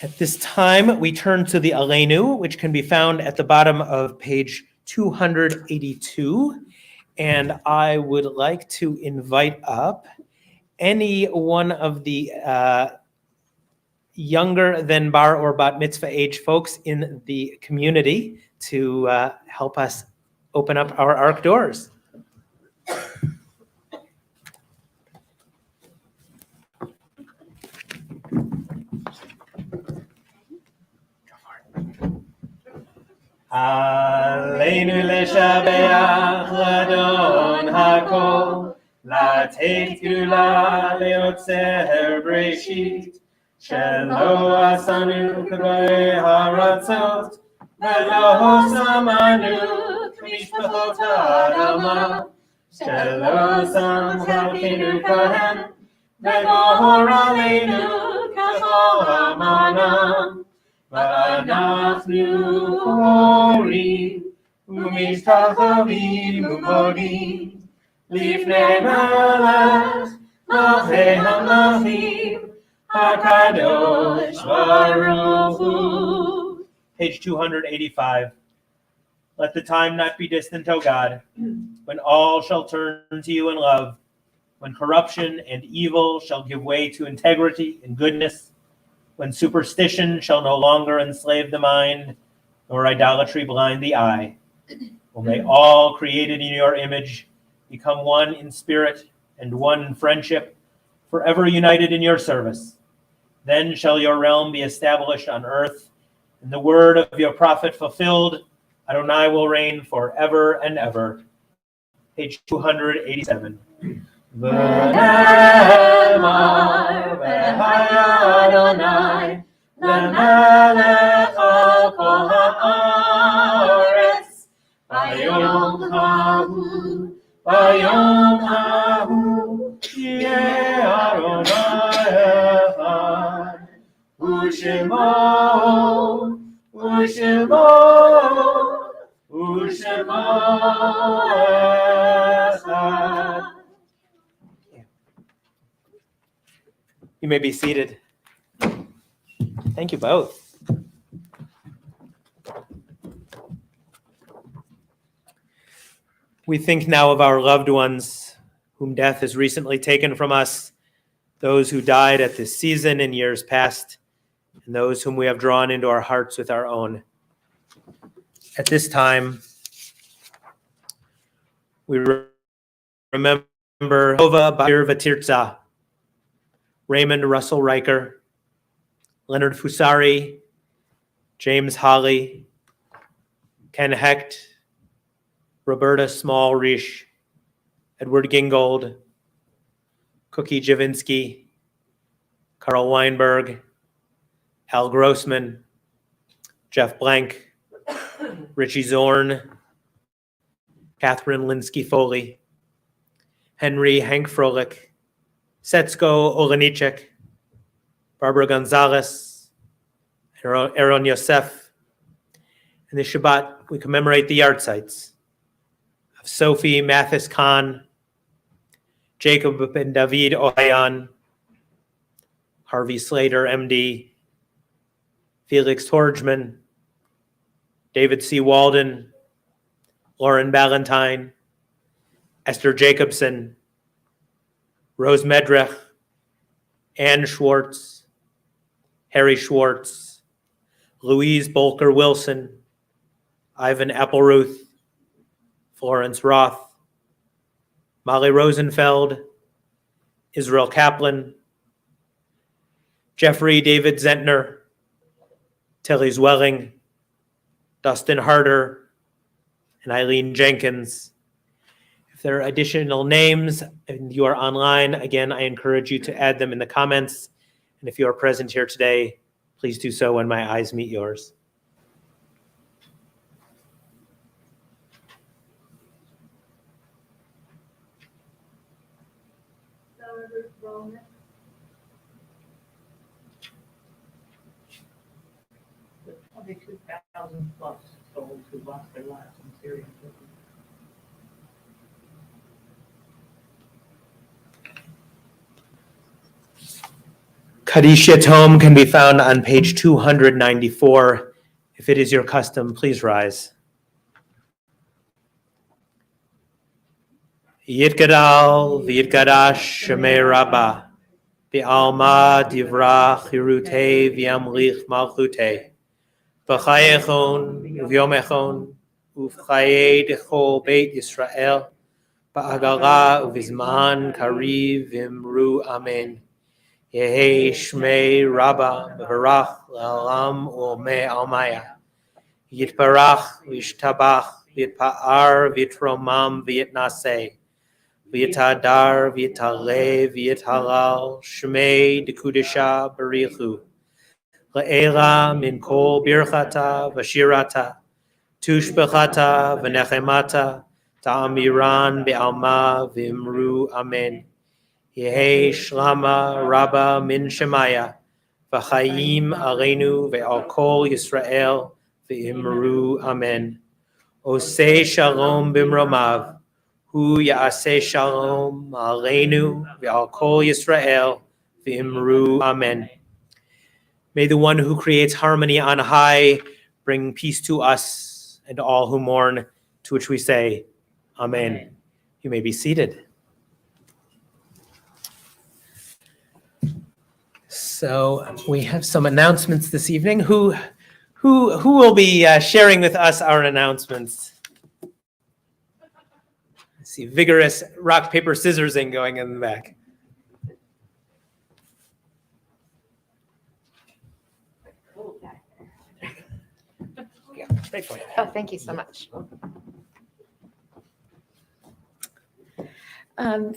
At this time, we turn to the Aleinu, which can be found at the bottom of page 282. And I would like to invite up any one of the younger than bar or bat mitzvah age folks in the community to help us open up our ark doors. Aleinu leshabeach ladon hakol, לתת גדולה ליוצר בראשית, שלא עשנו כדברי הרצות, ולא שמענו כמשפחות האדמה, שלא שם חלקנו כהן, וגור עלינו ככל המנה. ואנחנו קוראים ומשתחווים ומודים לפני מלך מלכי המלכים הקדוש ברוך הוא. Page 285. Let the time not be distant, O God, when all shall turn to you in love, when corruption and evil shall give way to integrity and goodness, when superstition shall no longer enslave the mind, nor idolatry blind the eye. Well, may all created in your image become one in spirit and one in friendship, forever united in your service. Then shall your realm be established on earth, and the word of your prophet fulfilled. Adonai will reign forever and ever. Page 287. ונאמר והיה אדוני למלך על כל הארץ ביום ההוא יהיה אדוני אחד ושמו echad. You may be seated. Thank you both. We think now of our loved ones whom death has recently taken from us, those who died at this season in years past, and those whom we have drawn into our hearts with our own. At this time, we remember Hova Bair Vatirza, Raymond Russell Riker, Leonard Fusari, James Holly, Ken Hecht, Roberta Small-Risch, Edward Gingold, Cookie Javinsky, Carl Weinberg, Al Grossman, Jeff Blank, Richie Zorn, Catherine Linsky-Foley, Henry Hank Froelich, Setsko Olenichek, Barbara Gonzalez, Aaron Yosef. In the Shabbat, we commemorate the yardzites of Sophie Mathis Khan, Jacob and David Ohayan, Harvey Slater, MD, Felix Torgman, David C. Walden, Lauren Ballantyne, Esther Jacobson, Rose Medrich, Ann Schwartz, Harry Schwartz, Louise Bolker Wilson, Ivan Appleruth, Florence Roth, Molly Rosenfeld, Israel Kaplan, Jeffrey David Zentner, Tilly Zwelling, Dustin Harder, and Eileen Jenkins. If there are additional names and you are online, again, I encourage you to add them in the comments. And if you are present here today, please do so when my eyes meet yours. The 22,000 plus souls who lost their lives in Syria and Turkey. Kaddish Yatom can be found on page 294. If it is your custom, please rise. Yitgadal v'yitgadash shemei Rabbah v'alma divrach hirutei v'yamlich malchutei v'chayechon v'yomechon uv'chayei dechol beit Yisrael ba'agala uv'zman kariv v'imru amen. Yehi shmei Rabbah b'varach l'olam u'omei almaya yitbarach v'yishtabach v'yitpa'ar v'yitromam v'yitnaseh v'yitadar v'yitale v'yithalal shmei dekudisha barichu le'ela min kol birchata v'shirata tushbechata v'nechemata ta'amiran be'alma v'imru amen. Yehi shlama Rabba min Shemaya v'chayim aleinu ve'al kol Yisrael v'imru amen. Osei shalom bimromav hu ya'aseh shalom aleinu ve'al kol Yisrael v'imru amen. May the one who creates harmony on high bring peace to us and all who mourn, to which we say, Amen. You may be seated. So we have some announcements this evening. Who will be sharing with us our announcements? I see vigorous rock, paper, scissorsing going in the back. Yeah, right for you. Oh, thank you so much.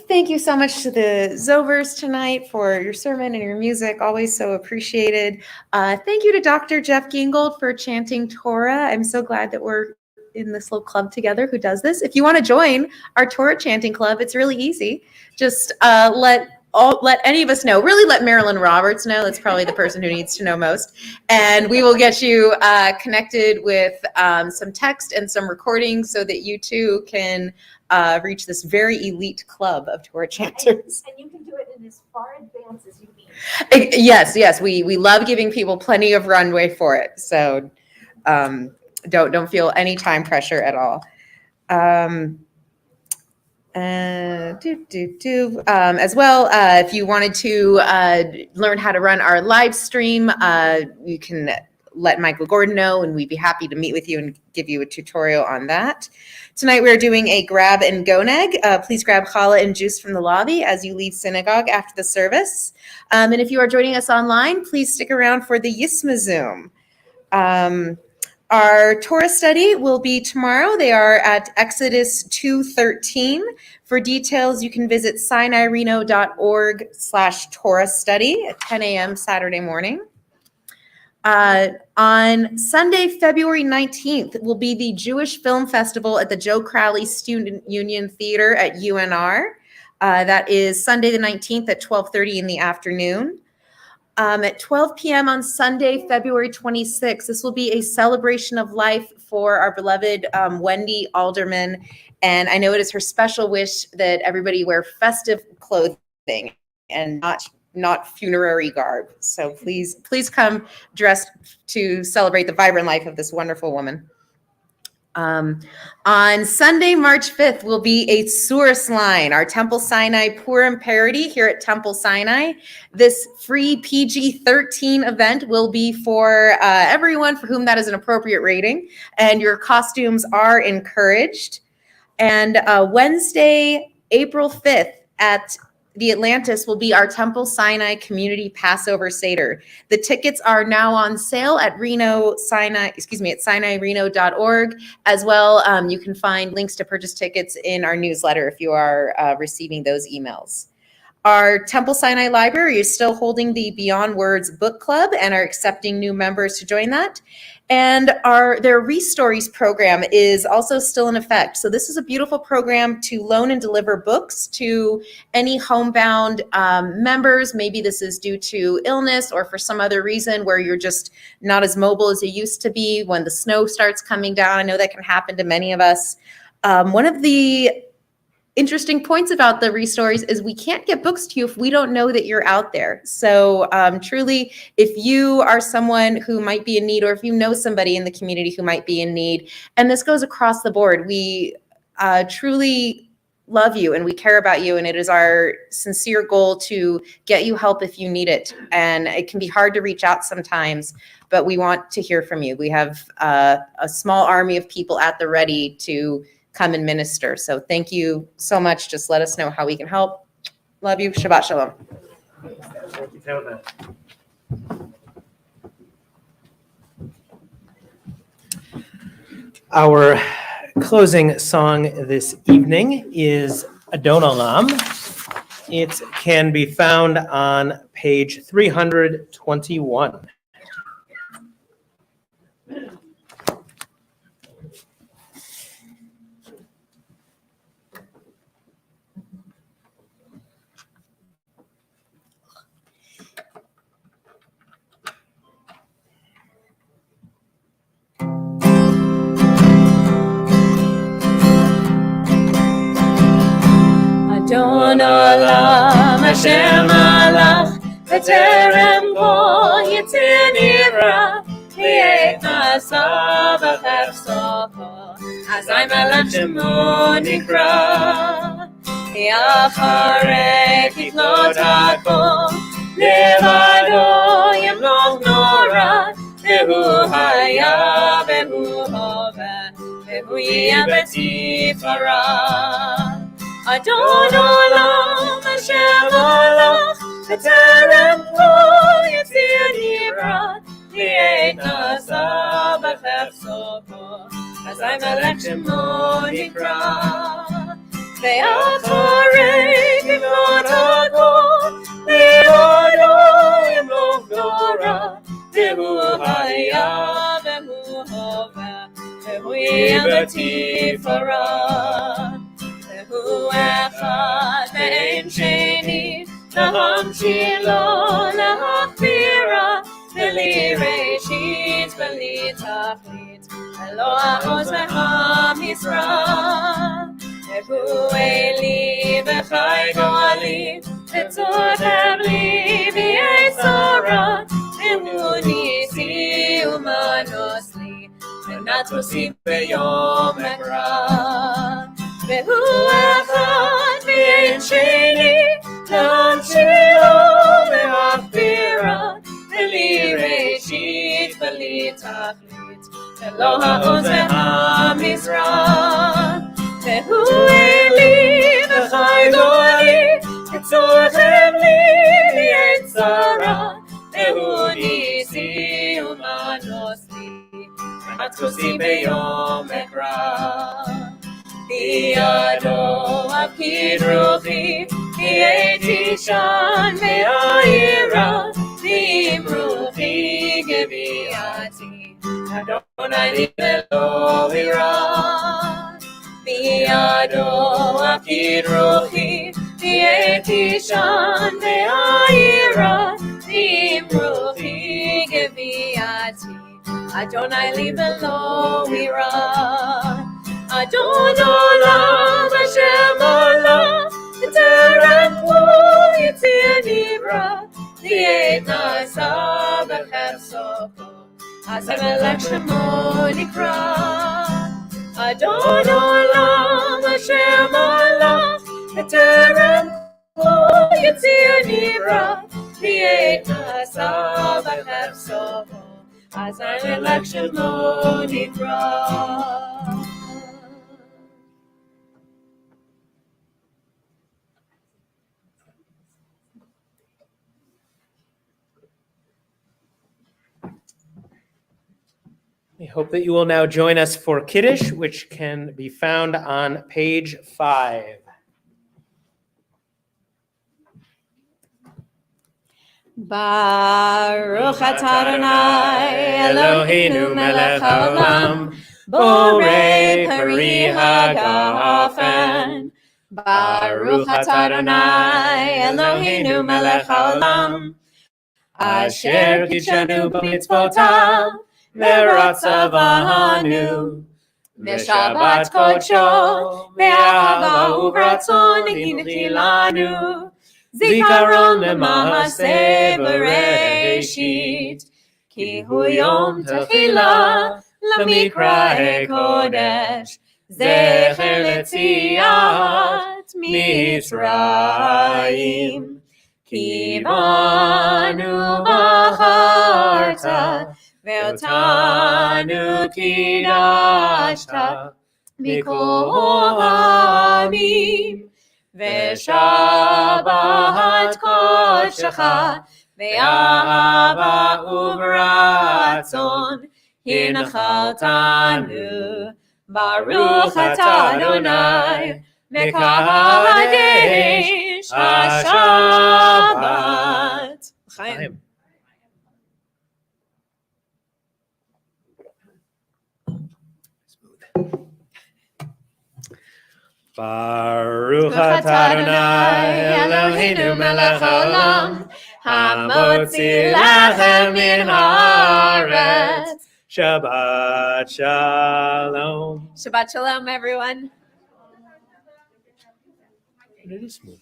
Thank you so much to the Zovers tonight for your sermon and your music, always so appreciated. Thank you to Dr. Jeff Gingold for chanting Torah. I'm so glad that we're in this little club together who does this. If you want to join our Torah chanting club, it's really easy. Just let let any of us know. Really, let Marilyn Roberts know. That's probably the person who needs to know most. And we will get you connected with some text and some recordings so that you too can reach this very elite club of Torah chanters. And you can do it in as far advance as you need. Yes. We love giving people plenty of runway for it. So don't feel any time pressure at all. As well, if you wanted to learn how to run our live stream, you can let Michael Gorden know, and we'd be happy to meet with you and give you a tutorial on that. Tonight we're doing a grab and go neg. Please grab challah and juice from the lobby as you leave synagogue after the service. And if you are joining us online, please stick around for the Yisma Zoom. Our Torah study will be tomorrow. They are at Exodus 2:13. For details, you can visit sinaireno.org/Torah study at 10 a.m. Saturday morning. On Sunday, February 19th, will be the Jewish Film Festival at the Joe Crowley Student Union Theater at UNR. That is Sunday the 19th at 12:30 in the afternoon. At 12 p.m. on Sunday, February 26th, this will be a celebration of life for our beloved Wendy Alderman. And I know it is her special wish that everybody wear festive clothing and not funerary garb. So please come dressed to celebrate the vibrant life of this wonderful woman. On Sunday, March 5th, will be a Surah line, our Temple Sinai Purim parody here at Temple Sinai. This free PG-13 event will be for everyone for whom that is an appropriate rating, and your costumes are encouraged. And Wednesday, April 5th at the Atlantis will be our Temple Sinai Community Passover Seder. The tickets are now on sale at sinaireno.org. As well, you can find links to purchase tickets in our newsletter if you are receiving those emails. Our Temple Sinai Library is still holding the Beyond Words Book Club and are accepting new members to join that. And their Restories program is also still in effect. So this is a beautiful program to loan and deliver books to any homebound members. Maybe this is due to illness or for some other reason where you're just not as mobile as you used to be when the snow starts coming down. I know that can happen to many of us. One of the interesting points about the Restories is we can't get books to you if we don't know that you're out there. So truly, if you are someone who might be in need, or if you know somebody in the community who might be in need, and this goes across the board, we truly love you and we care about you, and it is our sincere goal to get you help if you need it. And it can be hard to reach out sometimes, but we want to hear from you. We have a small army of people at the ready to come and minister. So thank you so much. Just let us know how we can help. Love you. Shabbat shalom. Thank you, Thelma. Our closing song this evening is Adon Olam. It can be found on page 321. Adon Olam Asher Malach B'terem bo Yitzir Nira V'yet Na'asa B'chefsocho Azai Melech Shemo Nikra Yacharei Tiklot Hako Levado Yemloch Nora Vehu Haya Vehu Hove Vehu Yeh B'tzifara Adon Olam Asher Malach B'terem bo Yitzir Nira V'yet Na'asa B'chefsocho Azai Melech Shemo Nikra Ve'acharei Tiklot Hako Levado Yemloch Nora Vehu Haya Vehu Hove Vehu Yeh B'tzifara Hu echad ve'en sheni, שילה להכבירה, בלי ראשית בלי תכלית, ולא העוז והמשרה. והוא אלי וחי גואלי, וצורם לי ויצרה, והוא ניסי ומנוס לי, ונטרוסי ביום מקרא. והוא אחד ואין שני, להמשיכו להכבירה, בלי ראשית בלי תכלית, ולא העוז והמזרח. והוא אלי וחי גואלי, וצורם לי ויצרה, והוא ניסי ומנוס לי, ונטרוסי ביום מקרא. בידו אפקיד רוחי, כי הייתי שם והעירה, ועם רוחי גביעתי, אדוני לי ולא יירא. בידו אפקיד רוחי, כי הייתי שם והעירה, ועם רוחי גביעתי, אדוני לי ולא יירא. אדון עולם השם עולם, בטרם כל יציר נברא, לעת נעשה בחפצו, אז המלך שמו נקרא. אדון עולם השם עולם, בטרם כל יציר נברא, לעת נעשה בחפצו, אז המלך שמו נקרא. I hope that you will now join us for Kiddush, which can be found on page 5. Baruch atah Adonai Eloheinu melech haolam, borei peri hagafen. Baruch atah Adonai Eloheinu melech haolam, asher kidshanu b'mitzvotav v'ratzavanu, v'shabbat kodsho v'ahava u'vratzon hinchi lanu. Zikaron lema'aseh bereshit, ki hu yom tefila lemikra kodesh, zecher letziat Mitzrayim. Ki banu bacharta, ve'otanu kidashta, mikol ha'amim. ושבת קודשך באהבה וברצון הנחלתנו. ברוך אתה אדוני מקדש השבת. חיים. Baruch atah Adonai Eloheinu melech haolam, hamotzi lechem min haaretz. Shabbat shalom. Shabbat shalom, everyone. It is smooth.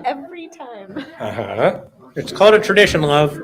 Every time. It's called a tradition, love.